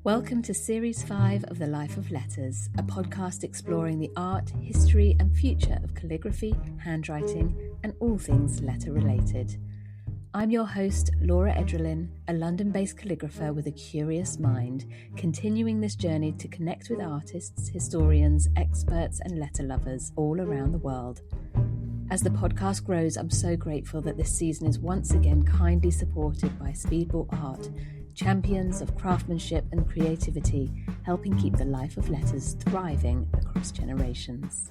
Welcome to Series 5 of The Life of Letters, a podcast exploring the art, history and future of calligraphy, handwriting and all things letter-related. I'm your host, Laura Edrelin, a London-based calligrapher with a curious mind, continuing this journey to connect with artists, historians, experts and letter lovers all around the world. As the podcast grows, I'm so grateful that this season is once again kindly supported by Speedball Art, champions of craftsmanship and creativity, helping keep the life of letters thriving across generations.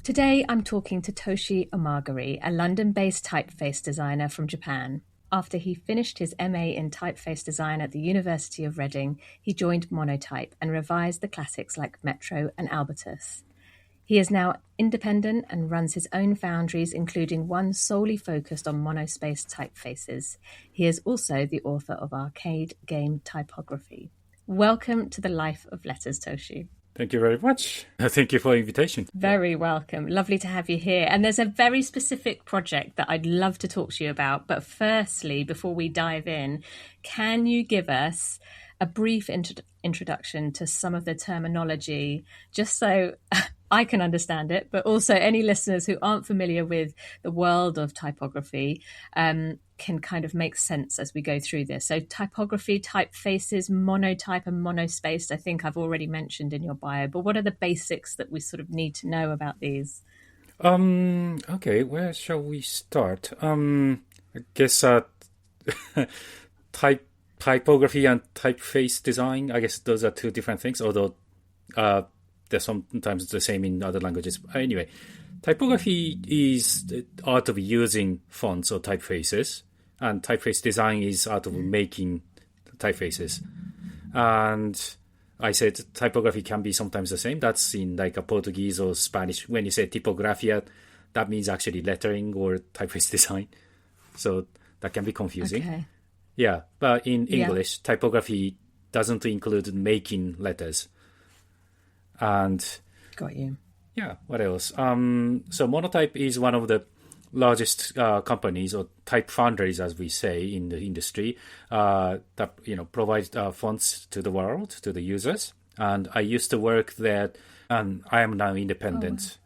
Today I'm talking to Toshi Omagari, a London-based typeface designer from Japan. After he finished his MA in typeface design at the University of Reading, he joined Monotype and revised the classics like Metro and Albertus. He is now independent and runs his own foundries, including one solely focused on monospaced typefaces. He is also the author of arcade game Typography. Welcome to the Life of Letters, Toshi. Thank you very much. Thank you for the invitation. Very welcome. Lovely to have you here. And there's a very specific project that I'd love to talk to you about. But firstly, before we dive in, can you give us a brief introduction to some of the terminology, just so I can understand it, but also any listeners who aren't familiar with the world of typography can kind of make sense as we go through this. So typography, typefaces, monotype and monospaced, I think I've already mentioned in your bio, but what are the basics that we sort of need to know about these? Okay, where shall we start? I guess typography and typeface design, I guess those are two different things, although they're sometimes the same in other languages. Anyway, typography is the art of using fonts or typefaces, and typeface design is art of making typefaces. And I said typography can be sometimes the same. That's in like a Portuguese or Spanish. When you say tipografía, that means actually lettering or typeface design. So that can be confusing. Okay. Yeah, but in English, typography doesn't include making letters. And got you. Yeah, what else? So Monotype is one of the largest companies or type foundries, as we say in the industry, that provide fonts to the world, to the users. And I used to work there, and I am now independent.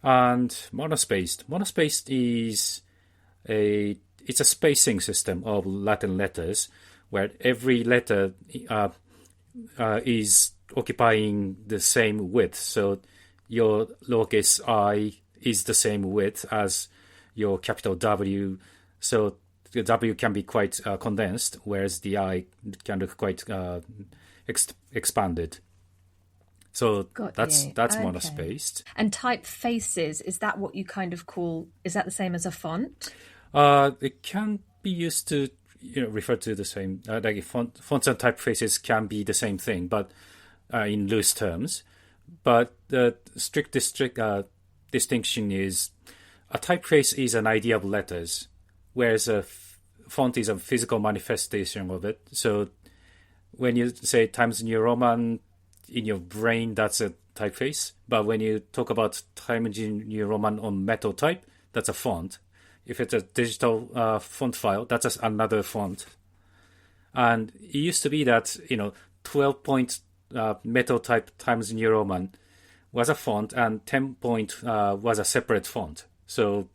Oh. And monospaced is it's a spacing system of Latin letters, where every letter is occupying the same width. So your lowercase I is the same width as your capital W. So the W can be quite condensed, whereas the I can look quite expanded. So that's okay. Monospaced. And typefaces, is that what you kind of call, is that the same as a font? It can be used to refer to the same, like fonts and typefaces can be the same thing, but in loose terms. But the strict distinction is a typeface is an idea of letters, whereas a font is a physical manifestation of it. So when you say Times New Roman, in your brain, that's a typeface. But when you talk about Times New Roman on metal type, that's a font. If it's a digital font file, that's another font. And it used to be that, 12-point metal type Times New Roman was a font, and 10-point was a separate font. So,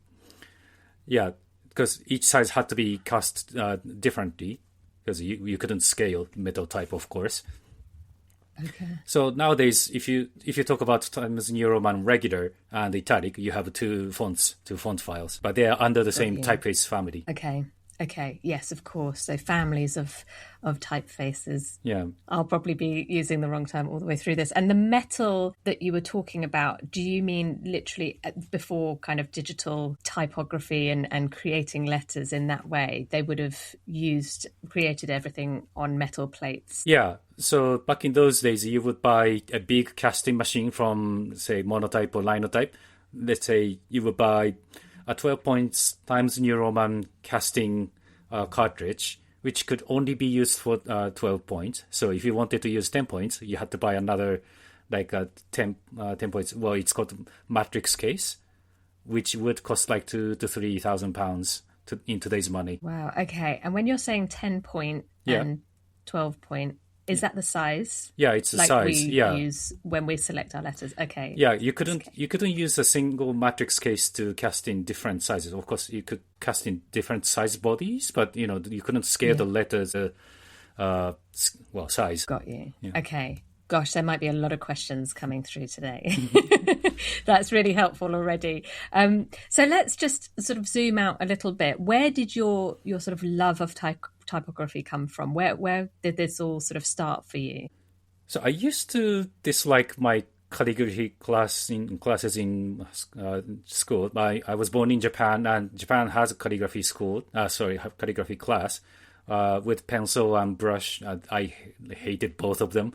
yeah, because each size had to be cast differently, because you couldn't scale metal type, of course. Okay. So nowadays, if you talk about Times New Roman regular and italic, you have two font files, but they are under the same typeface family. Okay. Yes, of course. So families of typefaces. Yeah. I'll probably be using the wrong term all the way through this. And the metal that you were talking about, do you mean literally before kind of digital typography and creating letters in that way? They would have created everything on metal plates? Yeah. So back in those days, you would buy a big casting machine from, say, Monotype or Linotype. Let's say you would buy a 12-point Times New Roman casting cartridge, which could only be used for 12 points. So if you wanted to use 10 points, you had to buy another, like 10 points. Well, it's called matrix case, which would cost like £2,000 to £3,000 in today's money. Wow. Okay. And when you're saying 10 point and 12 point, is that the size? Yeah, it's the like size. we Yeah. use when we select our letters. Okay. Yeah, you couldn't use a single matrix case to cast in different sizes. Of course, you could cast in different size bodies, but you couldn't scale the letters size. Got you. Yeah. Okay. Gosh, there might be a lot of questions coming through today. That's really helpful already. So let's just sort of zoom out a little bit. Where did your sort of love of typography come from? Where did this all sort of start for you? So I used to dislike my calligraphy classes in school. I was born in Japan, and Japan has a calligraphy calligraphy class with pencil and brush. I hated both of them.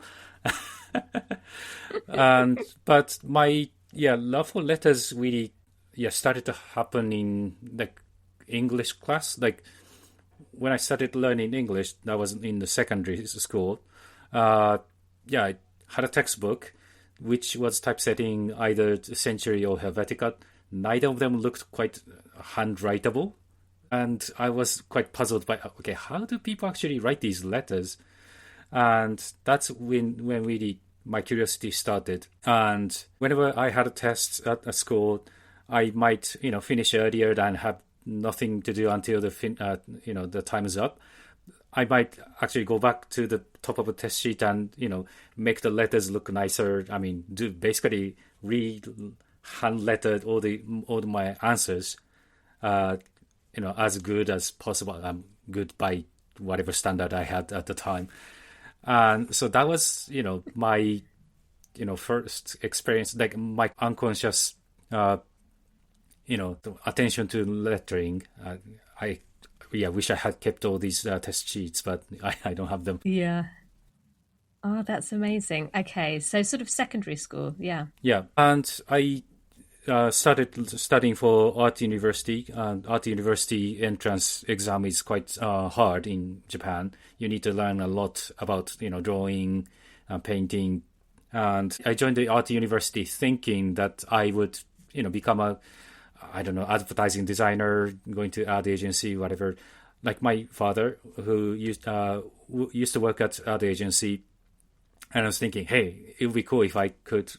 But my love for letters really started to happen in like English class. Like when I started learning English, that was in the secondary school. I had a textbook which was typesetting either Century or Helvetica. Neither of them looked quite handwritable, and I was quite puzzled by how do people actually write these letters? And that's when really my curiosity started. And whenever I had a test at school, I might finish earlier than have nothing to do until the time is up. I might actually go back to the top of a test sheet and make the letters look nicer. I mean, basically hand lettered all my answers, as good as possible. I'm good by whatever standard I had at the time. And so that was, my, first experience, like my unconscious, attention to lettering. I wish I had kept all these test sheets, but I don't have them. Yeah. Oh, that's amazing. Okay, so sort of secondary school, yeah. Yeah, and I started studying for art university. Art university entrance exam is quite hard in Japan. You need to learn a lot about drawing, painting, and I joined the art university thinking that I would become a advertising designer, going to ad agency, whatever. Like my father, who used to work at ad agency. And I was thinking, hey, it would be cool if I could,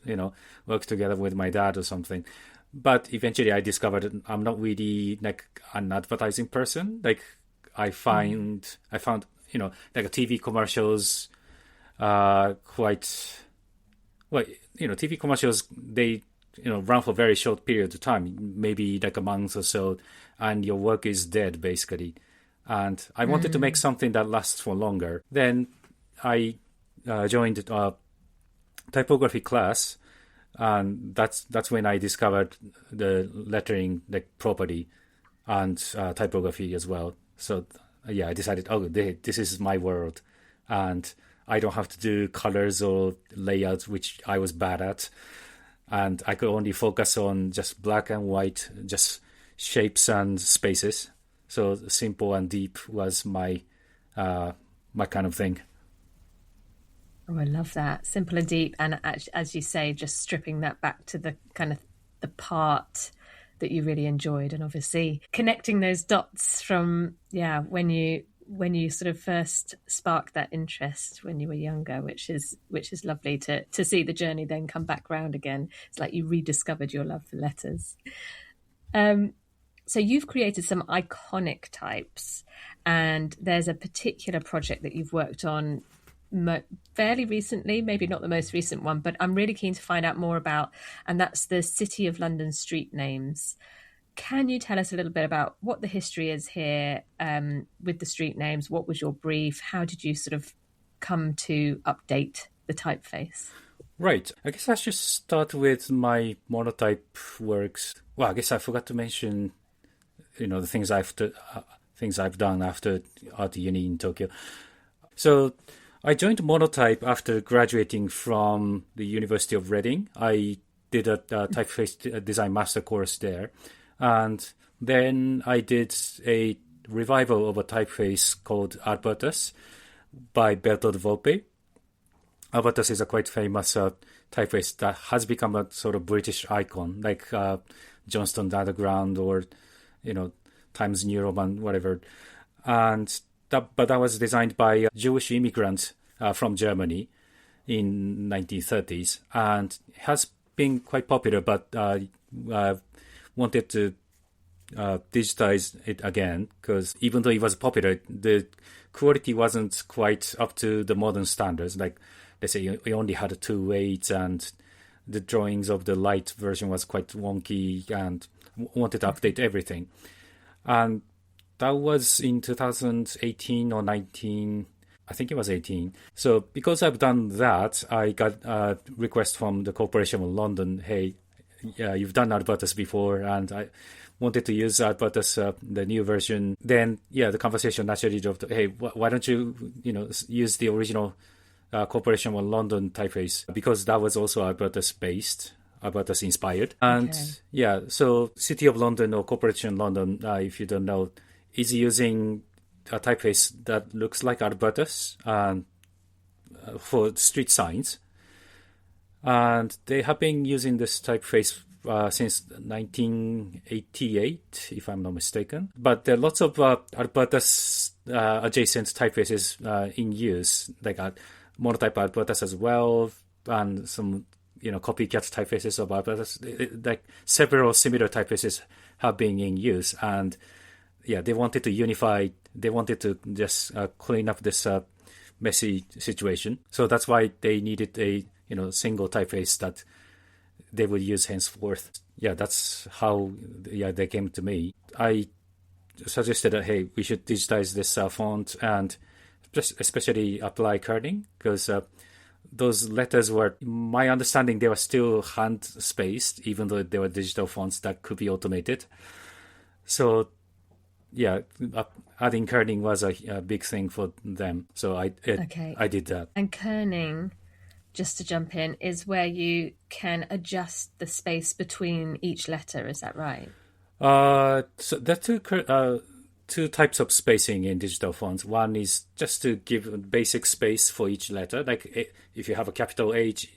work together with my dad or something. But eventually I discovered that I'm not really like an advertising person. Like I found, like TV commercials, TV commercials, they, run for a very short period of time, maybe like a month or so, and your work is dead basically. And I wanted to make something that lasts for longer. Then I joined a typography class, and that's when I discovered the lettering property and typography as well. So I decided, this is my world, and I don't have to do colors or layouts, which I was bad at, and I could only focus on just black and white, just shapes and spaces. So simple and deep was my kind of thing. Oh, I love that. Simple and deep. And as you say, just stripping that back to the kind of the part that you really enjoyed, and obviously connecting those dots from, when you sort of first sparked that interest when you were younger, which is lovely to see the journey then come back round again. It's like you rediscovered your love for letters. So you've created some iconic types, and there's a particular project that you've worked on fairly recently, maybe not the most recent one, but I'm really keen to find out more about, and that's the City of London street names. Can you tell us a little bit about what the history is here with the street names? What was your brief? How did you sort of come to update the typeface? Right. I guess I should start with my monotype works. Well, I guess I forgot to mention, the things I've done after art uni in Tokyo. So I joined Monotype after graduating from the University of Reading. I did a typeface design master course there. And then I did a revival of a typeface called Albertus by Bertold Volpe. Albertus is a quite famous typeface that has become a sort of British icon, like Johnston Underground or, Times New Roman, whatever. But that was designed by a Jewish immigrant from Germany in 1930s, and has been quite popular, but wanted to digitize it again, because even though it was popular, the quality wasn't quite up to the modern standards. Like, let's say we only had 2 weights, and the drawings of the light version was quite wonky, and wanted to update everything. And that was in 2018 or 19, I think it was 18. So because I've done that, I got a request from the Corporation of London, hey, yeah, you've done Albertus before, and I wanted to use Albertus, the new version. Then, yeah, the conversation naturally drove to, hey, why don't you, use the original Corporation of London typeface, because that was also Albertus based, Albertus inspired. And yeah, so City of London or Corporation of London, if you don't know, is using a typeface that looks like Albertus for street signs. And they have been using this typeface since 1988, if I'm not mistaken. But there are lots of Albertus adjacent typefaces in use, like monotype Albertus as well, and some copycat typefaces of Albertus. Like several similar typefaces have been in use, and yeah, they wanted to unify. They wanted to just clean up this messy situation. So that's why they needed a single typeface that they would use henceforth. Yeah, that's how they came to me. I suggested that, hey, we should digitize this font and especially apply kerning, because those letters were, my understanding, they were still hand spaced, even though they were digital fonts that could be automated. So yeah, adding kerning was a big thing for them. So I did that. And kerning, just to jump in, is where you can adjust the space between each letter. Is that right? So there are two types of spacing in digital fonts. One is just to give basic space for each letter. Like if you have a capital H,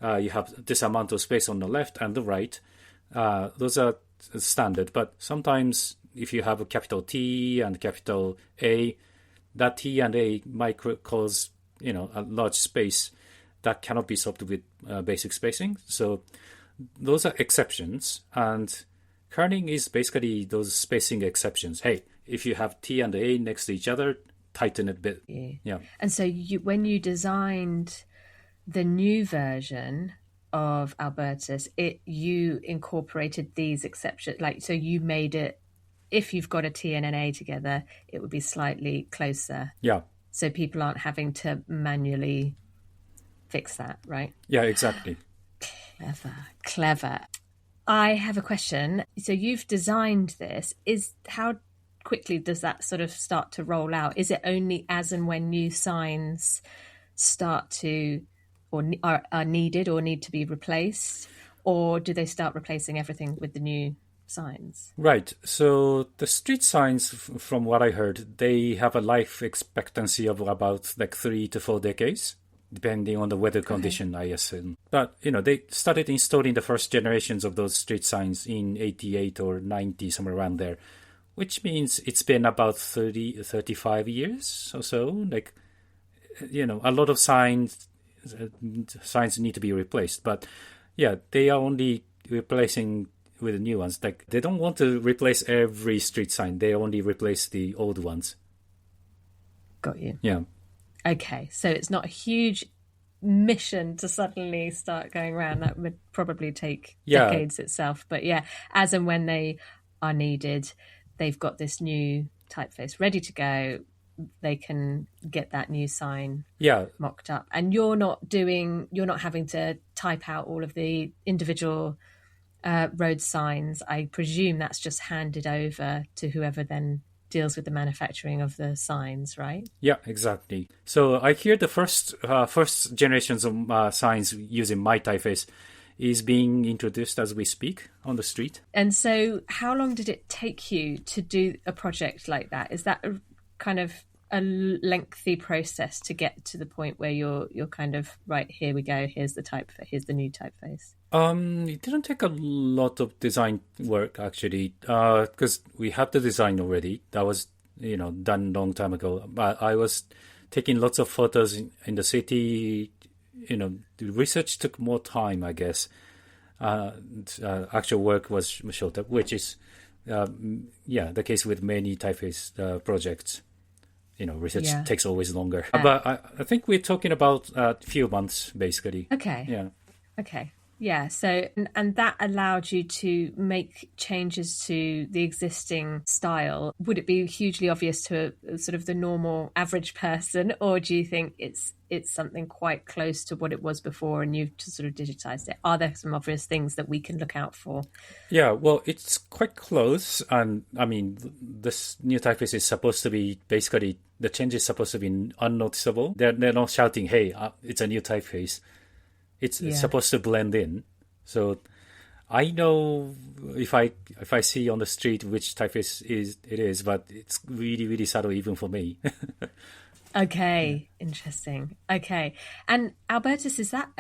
you have this amount of space on the left and the right. Those are standard. But sometimes if you have a capital T and capital A, that T and A might cause a large space that cannot be solved with basic spacing. So those are exceptions, and kerning is basically those spacing exceptions. Hey, if you have T and A next to each other, tighten it a bit. Yeah. And so when you designed the new version of Albertus, you incorporated these exceptions. Like, so you made it, if you've got a T and an A together, it would be slightly closer. Yeah. So people aren't having to manually fix that, right? Yeah, exactly. Clever. I have a question. So you've designed this. How quickly does that sort of start to roll out? Is it only as and when new signs start to, or are needed or need to be replaced? Or do they start replacing everything with the new signs? Right. So the street signs, from what I heard, they have a life expectancy of about like 3 to 4 decades, depending on the weather condition, I assume. But, they started installing the first generations of those street signs in 88 or 90, somewhere around there, which means it's been about 35 years or so. Like, a lot of signs need to be replaced. But, yeah, they are only replacing with the new ones. Like, they don't want to replace every street sign. They only replace the old ones. Got you. Yeah. Okay, so it's not a huge mission to suddenly start going around. That would probably take decades itself. But yeah, as and when they are needed, they've got this new typeface ready to go. They can get that new sign mocked up. And you're not having to type out all of the individual road signs. I presume that's just handed over to whoever then deals with the manufacturing of the signs, right? Yeah, exactly. So I hear the first generations of signs using my typeface is being introduced as we speak on the street. And so how long did it take you to do a project like that? Is that a kind of a lengthy process to get to the point where you're kind of right, here we go, here's the new typeface? It didn't take a lot of design work actually, because we had the design already. That was, done a long time ago. But I was taking lots of photos in the city. The research took more time, I guess. Actual work was shorter, which is, the case with many typeface projects. Research takes always longer. But I think we're talking about a few months, basically. Okay. Yeah. Okay. Yeah, so, and that allowed you to make changes to the existing style. Would it be hugely obvious to sort of the normal average person, or do you think it's something quite close to what it was before and you've just sort of digitized it? Are there some obvious things that we can look out for? Yeah, well, it's quite close. And I mean, this new typeface is supposed to be, basically, the change is supposed to be unnoticeable. They're not shouting, hey, it's a new typeface. It's supposed to blend in. So I know if I see on the street which typeface it is, but it's really, really subtle even for me. Okay, interesting. Okay. And Albertus, is that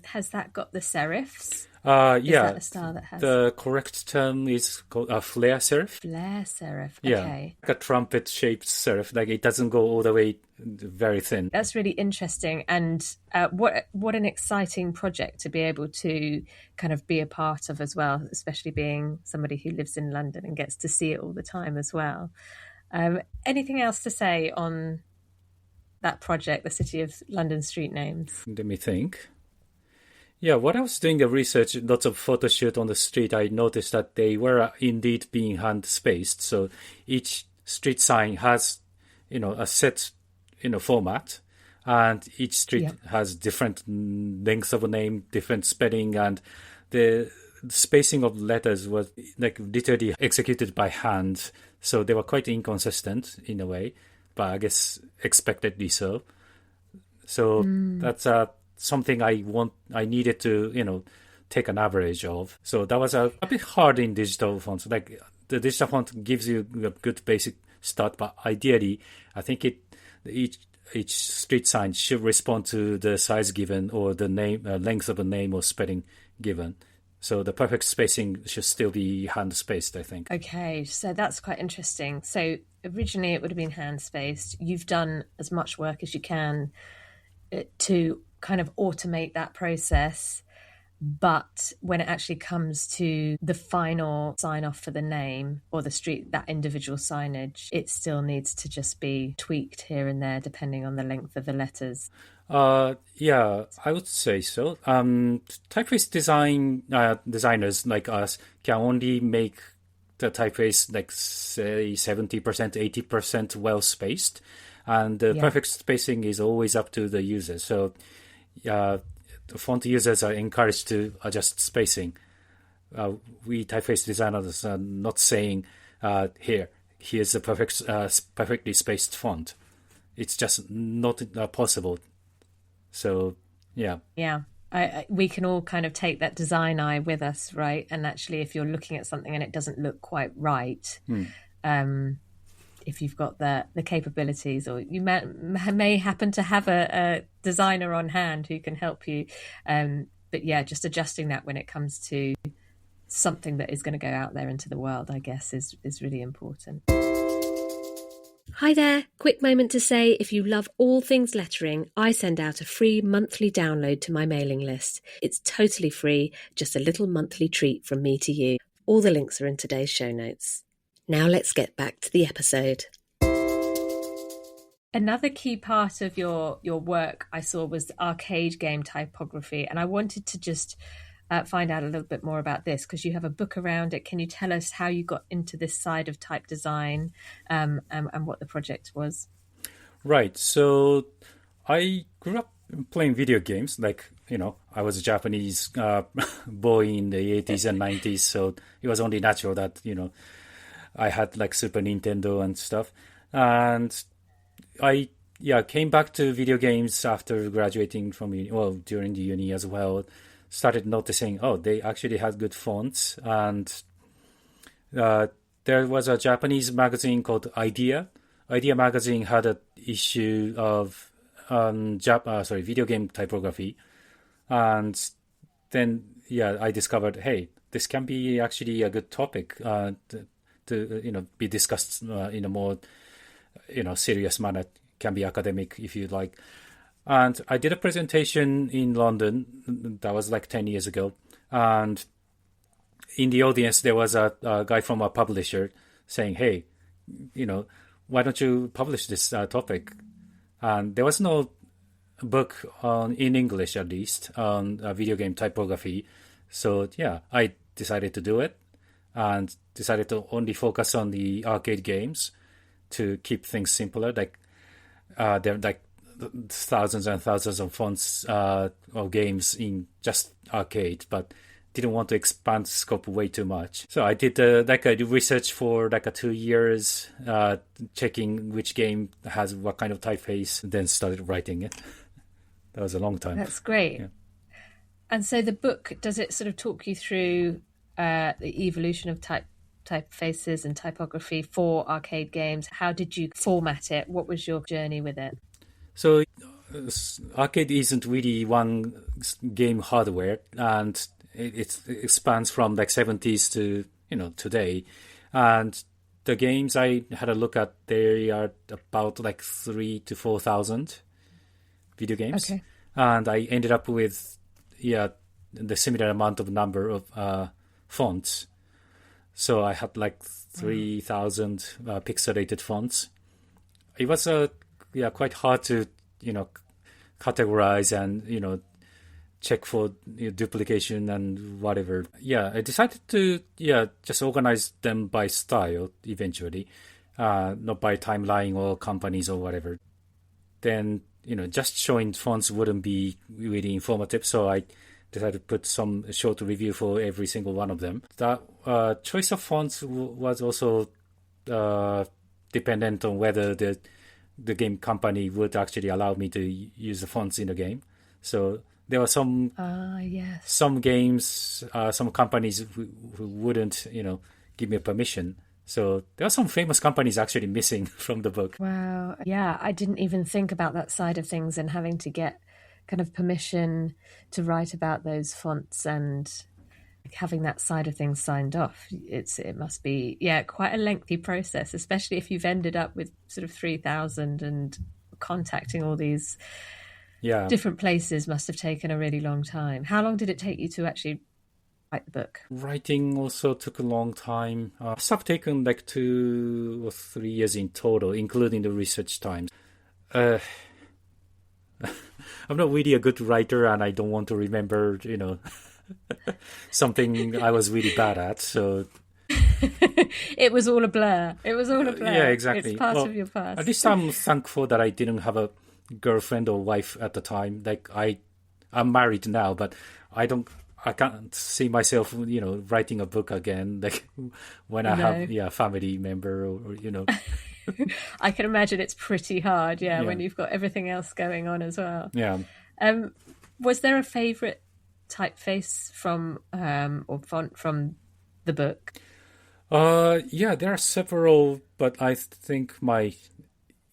has that got the serifs? Is that a style that has? The correct term is called a flare serif. Flare serif. Okay. Yeah, like a trumpet-shaped serif. Like it doesn't go all the way very thin. That's really interesting. And what an exciting project to be able to kind of be a part of as well, especially being somebody who lives in London and gets to see it all the time as well. Anything else to say on that project, the City of London Street Names? Let me think. Yeah, when I was doing the research, lots of photo shoot on the street, I noticed that they were indeed being hand spaced. So each street sign has, a set, format, and each street has different lengths of a name, different spelling, and the spacing of letters was like literally executed by hand. So they were quite inconsistent in a way, but I guess expectedly so. So that's something I needed to, take an average of. So that was a bit hard in digital fonts. Like the digital font gives you a good basic start, but ideally, I think each street sign should respond to the size given or the name, length of a name or spelling given. So the perfect spacing should still be hand spaced, I think. Okay, so that's quite interesting. So originally it would have been hand spaced. You've done as much work as you can to kind of automate that process, but when it actually comes to the final sign off for the name or the street, that individual signage, it still needs to just be tweaked here and there depending on the length of the letters. Yeah, I would say so. Typeface designers like us can only make the typeface like say 70%, 80% well spaced, and the perfect spacing is always up to the user. So the font users are encouraged to adjust spacing. We typeface designers are not saying, here's the perfectly spaced font. It's just not possible. So, yeah. Yeah. We can all kind of take that design eye with us, right? And actually, if you're looking at something and it doesn't look quite right, if you've got the capabilities, or you may happen to have a designer on hand who can help you. But yeah, just adjusting that when it comes to something that is going to go out there into the world, I guess, is really important. Hi there, quick moment to say if you love all things lettering, I send out a free monthly download to my mailing list. It's totally free, just a little monthly treat from me to you. All the links are in today's show notes. Now let's get back to the episode. Another key part of your work I saw was the arcade game typography, and I wanted to just find out a little bit more about this because you have a book around it. Can you tell us how you got into this side of type design and what the project was? Right. So I grew up playing video games. Like, I was a Japanese boy in the 80s and 90s. So it was only natural that, I had like Super Nintendo and stuff. And I came back to video games after graduating from during the uni as well. Started noticing, they actually had good fonts. And there was a Japanese magazine called Idea. Idea magazine had an issue of video game typography, and then I discovered, hey, this can be actually a good topic to be discussed in a more serious manner. Can be academic if you like. And I did a presentation in London. That was like 10 years ago, and in the audience there was a guy from a publisher saying, hey, why don't you publish this topic? And there was no book in English, at least, on video game typography. So I decided to do it, and decided to only focus on the arcade games to keep things simpler. Like there are like thousands and thousands of fonts of games in just arcade, but didn't want to expand the scope way too much. So I did I did research for 2 years, checking which game has what kind of typeface, then started writing it. That was a long time. That's great. Yeah. And so the book, does it sort of talk you through the evolution of typefaces and typography for arcade games? How did you format it? What was your journey with it? So arcade isn't really one game hardware, and it expands from 70s to today. And the games I had a look at, they are about 3,000 to 4,000 video games. Okay. And I ended up with the similar amount of number of fonts. So I had 3,000 pixelated fonts. It was quite hard to categorize and check for duplication and whatever. I decided to just organize them by style eventually, not by timeline or companies or whatever. Then just showing fonts wouldn't be really informative, so I decided to put some short review for every single one of them. That choice of fonts was also dependent on whether the game company would actually allow me to use the fonts in the game. So there were some games, some companies who wouldn't, give me permission. So there are some famous companies actually missing from the book. Wow. Yeah, I didn't even think about that side of things, and having to get kind of permission to write about those fonts and having that side of things signed off. It must be quite a lengthy process, especially if you've ended up with sort of 3,000 and contacting all these different places. Must have taken a really long time. How long did it take you to actually write the book? Writing also took a long time. Must have taken 2 or 3 years in total, including the research time. I'm not really a good writer, and I don't want to remember, something I was really bad at. So it was all a blur. Yeah, exactly. It's part of your past. At least I'm thankful that I didn't have a girlfriend or wife at the time. I'm married now, but I can't see myself, writing a book again. When I have a family member or. I can imagine it's pretty hard, when you've got everything else going on as well. Yeah. Was there a favourite typeface from or font from the book? There are several, but I think my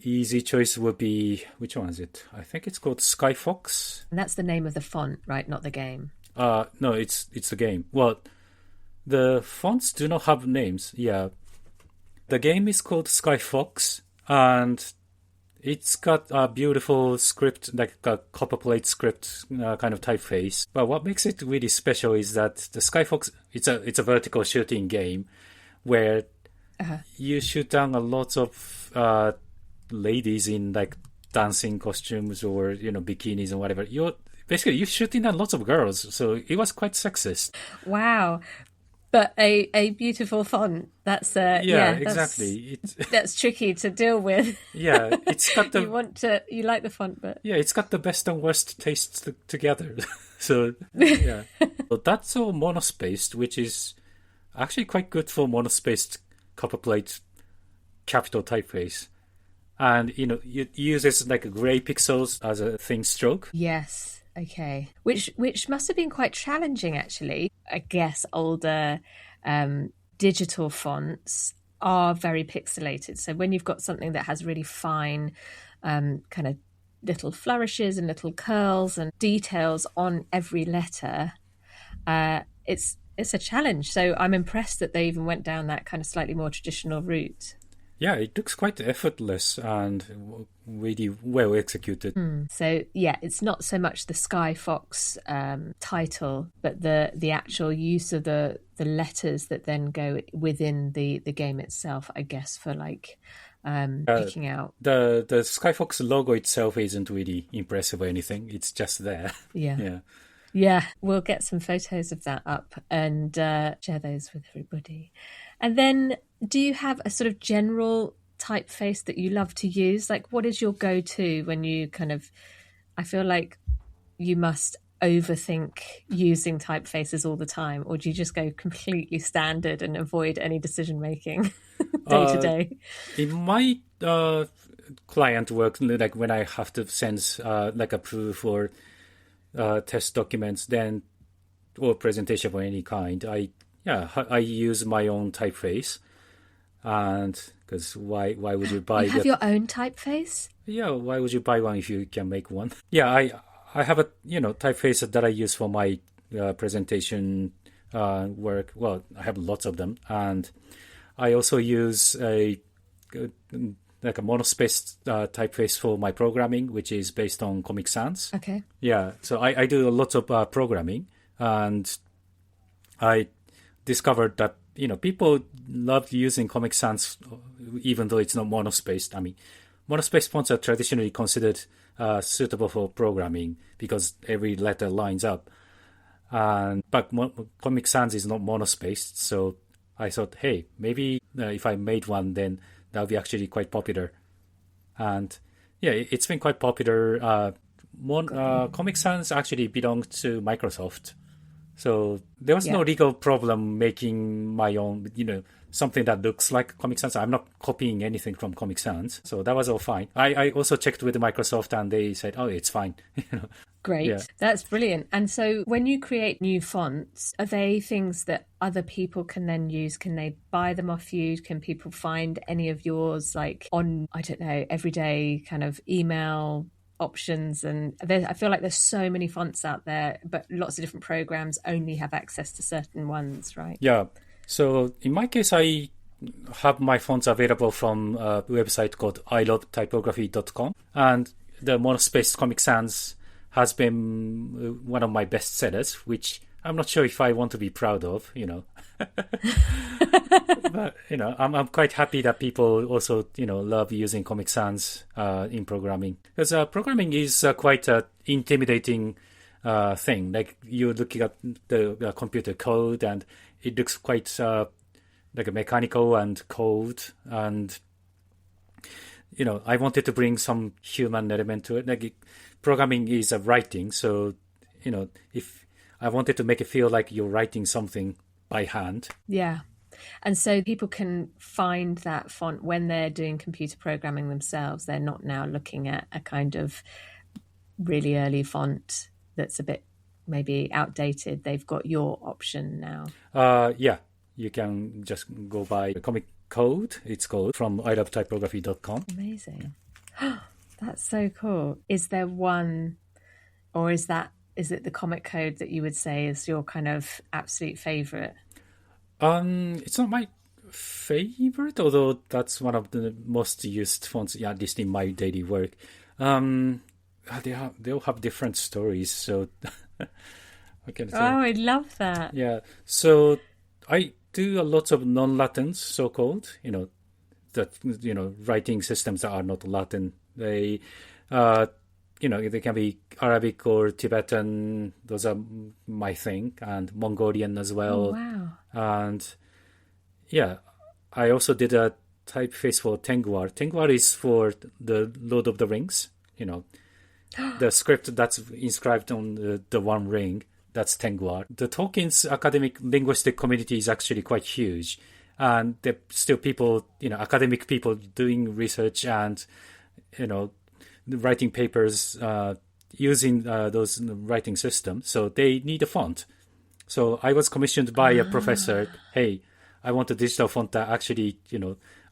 easy choice would be, which one is it? I think it's called Skyfox. And that's the name of the font, right? Not the game. No, it's the game. Well, the fonts do not have names. Yeah. The game is called Skyfox, and it's got a beautiful script, like a copperplate script kind of typeface. But what makes it really special is that the Skyfox, it's a vertical shooting game where you shoot down a lot of ladies in dancing costumes or bikinis and whatever. You're shooting down lots of girls, so it was quite sexist. Wow. But a beautiful font. That's exactly. That's tricky to deal with. Yeah, it's got the. you like the font, but it's got the best and worst tastes together. So yeah, so that's all monospaced, which is actually quite good for monospaced copperplate capital typeface, and it uses gray pixels as a thin stroke. Yes. Okay, which must have been quite challenging, actually. I guess older digital fonts are very pixelated. So when you've got something that has really fine kind of little flourishes and little curls and details on every letter, it's a challenge. So I'm impressed that they even went down that kind of slightly more traditional route. Yeah, it looks quite effortless and really well executed. So yeah, it's not so much the Sky Fox title, but the actual use of the letters that then go within the game itself, I guess, for like picking out. The Skyfox logo itself isn't really impressive or anything. It's just there. Yeah. Yeah, we'll get some photos of that up and share those with everybody. And then, do you have a sort of general typeface that you love to use? Like, what is your go-to when you kind of, I feel like you must overthink using typefaces all the time, or do you just go completely standard and avoid any decision making day to day? In my client work, like when I have to send like a proof or test documents, then or presentation of any kind, I use my own typeface, and because why would you buy? You have your own typeface? Yeah, why would you buy one if you can make one? Yeah, I have a typeface that I use for my presentation work. Well, I have lots of them, and I also use a monospace typeface for my programming, which is based on Comic Sans. Okay. Yeah, so I do a lot of programming, and I discovered that people love using Comic Sans even though it's not monospaced. I mean, monospace fonts are traditionally considered suitable for programming because every letter lines up, but Comic Sans is not monospaced, so I thought, hey, maybe if I made one, then that would be actually quite popular. And yeah, it's been quite popular. Comic Sans actually belonged to Microsoft. So there was no legal problem making my own, something that looks like Comic Sans. I'm not copying anything from Comic Sans. So that was all fine. I also checked with Microsoft and they said, oh, it's fine. Great. Yeah. That's brilliant. And so when you create new fonts, are they things that other people can then use? Can they buy them off you? Can people find any of yours like on, I don't know, everyday kind of email options? And I feel like there's so many fonts out there, but lots of different programs only have access to certain ones, right? Yeah. So in my case, I have my fonts available from a website called ilovetypography.com, and the monospaced Comic Sans has been one of my best sellers, which I'm not sure if I want to be proud of, But, I'm quite happy that people also, love using Comic Sans in programming. Because programming is quite an intimidating thing. Like you're looking at the computer code and it looks quite like a mechanical and cold. And, I wanted to bring some human element to it. Like programming is a writing. So, if I wanted to make it feel like you're writing something by hand. Yeah. And so people can find that font when they're doing computer programming themselves. They're not now looking at a kind of really early font that's a bit maybe outdated. They've got your option now. Yeah, you can just go by the comic code, it's called, from ilovetypography.com. Amazing. That's so cool. Is there one, or is it the comic code that you would say is your kind of absolute favorite? It's not my favorite, although that's one of the most used fonts, at least in my daily work. They all have different stories, so I can say. Oh, I love that. Yeah, so I do a lot of non-Latins, so-called, writing systems that are not Latin. They, they can be Arabic or Tibetan. Those are my thing, and Mongolian as well. Oh, wow. And yeah, I also did a typeface for Tengwar. Tengwar is for the Lord of the Rings, the script that's inscribed on the One Ring. That's Tengwar. The Tolkien's academic linguistic community is actually quite huge. And there are still people, academic people doing research and, writing papers using those writing systems. So they need a font. So I was commissioned by a professor. Hey, I want a digital font that actually,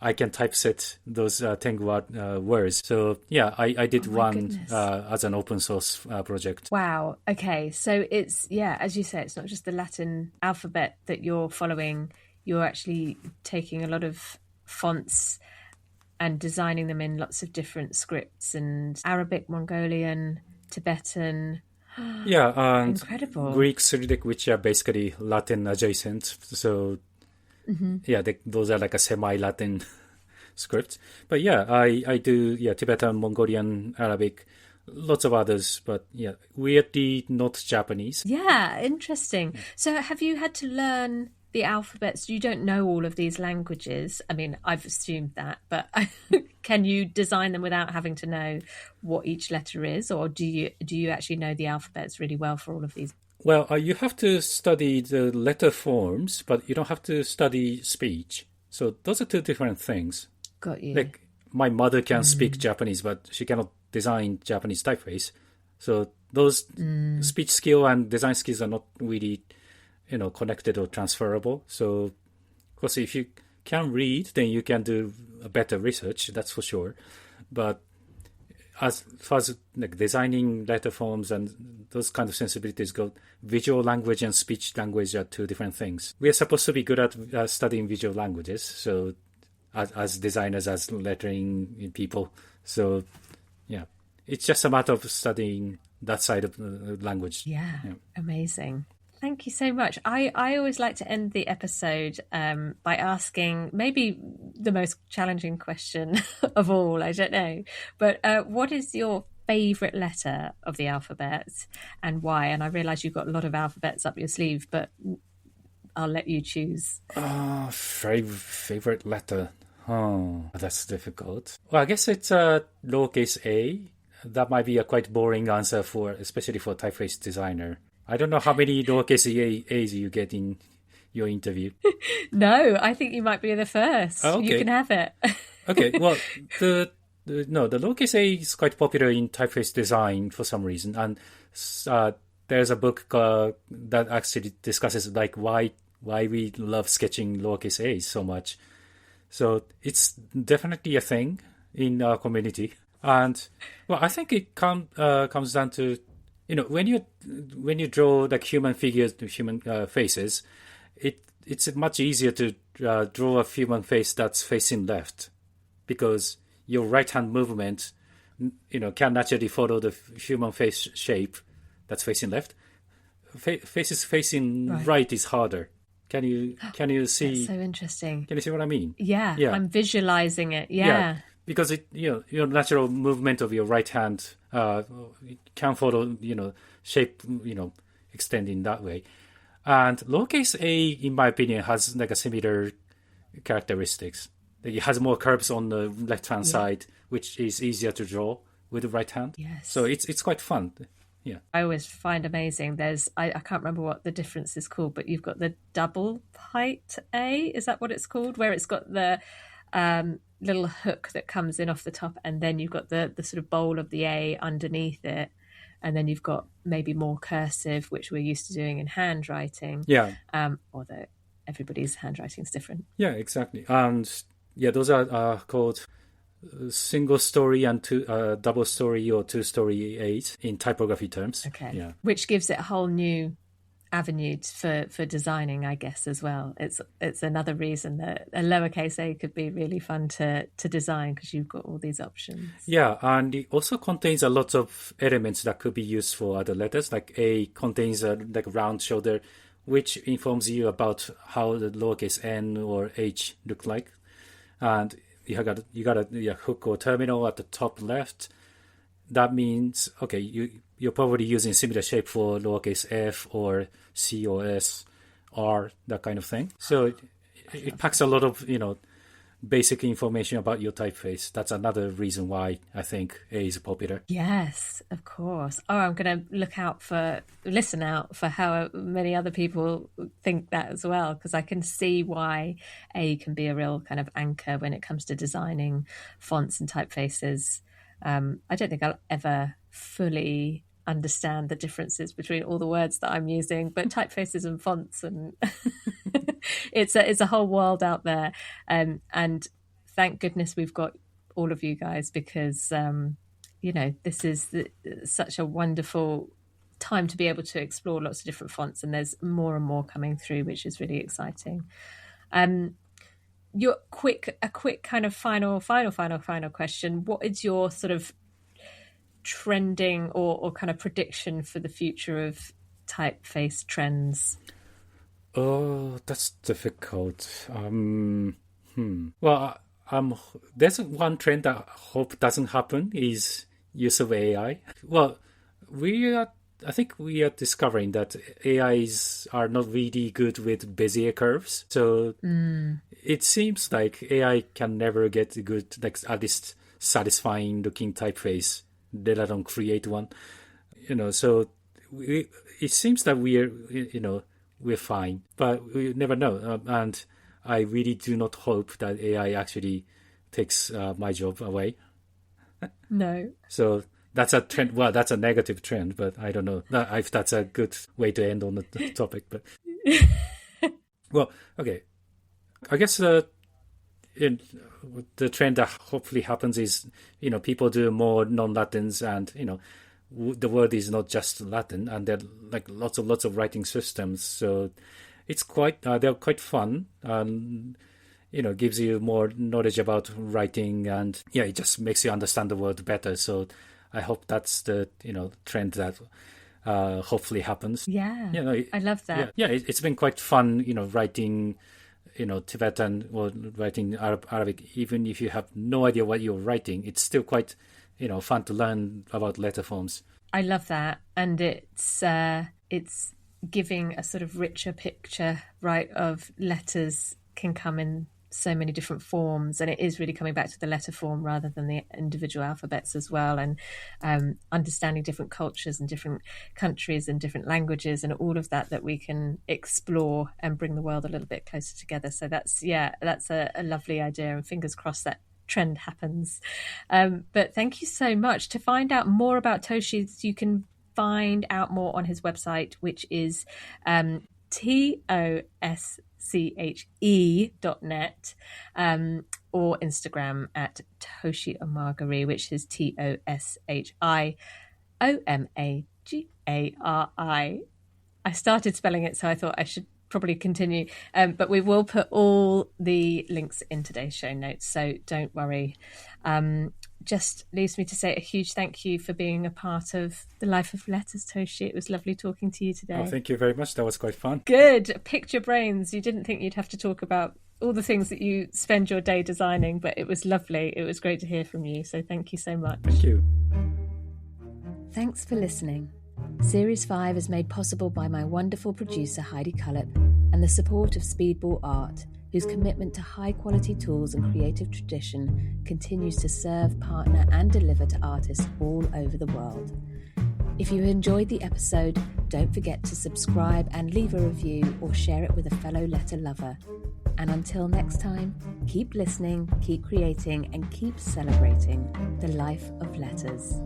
I can typeset those 10 words. So yeah, I did one as an open source project. Wow. Okay. So it's, as you say, it's not just the Latin alphabet that you're following. You're actually taking a lot of fonts and designing them in lots of different scripts and Arabic, Mongolian, Tibetan. Yeah, and incredible. Greek, Cyrillic, which are basically Latin adjacent. So those are like a semi-Latin script. But yeah, I do Tibetan, Mongolian, Arabic, lots of others. But yeah, weirdly not Japanese. Yeah, interesting. So have you had to learn the alphabets? You don't know all of these languages. I mean, I've assumed that, but can you design them without having to know what each letter is, or do you actually know the alphabets really well for all of these? Well, you have to study the letter forms, but you don't have to study speech. So those are two different things. Got you. Like my mother can speak Japanese, but she cannot design Japanese typeface. So those speech skill and design skills are not really connected or transferable. So, of course, if you can read, then you can do a better research, that's for sure. But as far as like designing letter forms and those kind of sensibilities go, visual language and speech language are two different things. We are supposed to be good at studying visual languages, so as designers, as lettering people. So, yeah, it's just a matter of studying that side of the language. Yeah. Amazing. Thank you so much. I always like to end the episode by asking maybe the most challenging question of all, I don't know. But what is your favourite letter of the alphabet and why? And I realise you've got a lot of alphabets up your sleeve, but I'll let you choose. Favorite letter? Oh, that's difficult. Well, I guess it's lowercase a. That might be a quite boring answer especially for a typeface designer. I don't know how many lowercase a's you get in your interview. No, I think you might be the first. Oh, okay. You can have it. Okay, well, the lowercase a is quite popular in typeface design for some reason, and there's a book that actually discusses like why we love sketching lowercase a's so much. So it's definitely a thing in our community, and well, I think it comes down to, when you draw like human figures, human faces, it's much easier to draw a human face that's facing left, because your right hand movement, can naturally follow the human face shape that's facing left. Faces facing right is harder. Can you see? That's so interesting. Can you see what I mean? Yeah. I'm visualizing it. Yeah. Because your natural movement of your right hand can follow shape extending that way, and lowercase a, in my opinion, has like a similar characteristics. It has more curves on the left hand side, which is easier to draw with the right hand. Yes. So it's quite fun. Yeah. I always find amazing. I can't remember what the difference is called, but you've got the double height A. Is that what it's called? Where it's got the little hook that comes in off the top, and then you've got the sort of bowl of the A underneath it, and then you've got maybe more cursive, which we're used to doing in handwriting. Yeah. Although everybody's handwriting is different. Yeah, exactly. And those are called single story and double story or two story A's in typography terms. Okay. Yeah. Which gives it a whole new avenue for designing, I guess, as well. It's another reason that a lowercase a could be really fun to design, because you've got all these options. Yeah, and it also contains a lot of elements that could be used for other letters. Like A contains a round shoulder, which informs you about how the lowercase n or h look like, and you got a hook or terminal at the top left. That means, okay, you're probably using similar shape for lowercase f or c or s, r, that kind of thing. So it packs a lot of, basic information about your typeface. That's another reason why I think A is popular. Yes, of course. Oh, I'm going to listen out for how many other people think that as well, because I can see why A can be a real kind of anchor when it comes to designing fonts and typefaces. I don't think I'll ever fully understand the differences between all the words that I'm using, but typefaces and fonts, and it's a whole world out there. And thank goodness we've got all of you guys, because, this is such a wonderful time to be able to explore lots of different fonts, and there's more and more coming through, which is really exciting. A quick kind of final question. What is your sort of trending or kind of prediction for the future of typeface trends? Oh, that's difficult. Well, there's one trend that I hope doesn't happen is use of AI. Well, I think we are discovering that AIs are not really good with Bezier curves. So it seems like AI can never get a good, like at least satisfying looking typeface, let alone create one. So it seems that we're fine, but we never know. And I really do not hope that AI actually takes my job away. No. So that's a trend. Well, that's a negative trend, but I don't know if that's a good way to end on the topic. But well, okay. I guess the trend that hopefully happens is people do more non-Latins, and the word is not just Latin, and there are like lots of writing systems. So it's they're quite fun. Gives you more knowledge about writing, and it just makes you understand the word better. So I hope that's the trend that hopefully happens. Yeah, I love that. Yeah, it's been quite fun, writing, Tibetan or writing Arabic. Even if you have no idea what you're writing, it's still quite, fun to learn about letter forms. I love that, and it's giving a sort of richer picture, right, of letters can come in so many different forms, and it is really coming back to the letter form rather than the individual alphabets as well, and understanding different cultures and different countries and different languages and all of that we can explore and bring the world a little bit closer together. So that's a lovely idea, and fingers crossed that trend happens. But thank you so much. To find out more about Toshi, you can find out more on his website, which is tosche.net, or Instagram at Toshi Omagari, which is TOSHIOMAGARI. I started spelling it, so I thought I should probably continue, but we will put all the links in today's show notes, so don't worry. Just leaves me to say a huge thank you for being a part of the Life of Letters, Toshi. It was lovely talking to you today. Oh, thank you very much. That was quite fun. Good. Picked your brains. You didn't think you'd have to talk about all the things that you spend your day designing, but it was lovely. It was great to hear from you. So thank you so much. Thank you. Thanks for listening. Series 5 is made possible by my wonderful producer Heidi Cullip and the support of Speedball Art, whose commitment to high-quality tools and creative tradition continues to serve, partner and deliver to artists all over the world. If you enjoyed the episode, don't forget to subscribe and leave a review or share it with a fellow letter lover. And until next time, keep listening, keep creating, and keep celebrating the life of letters.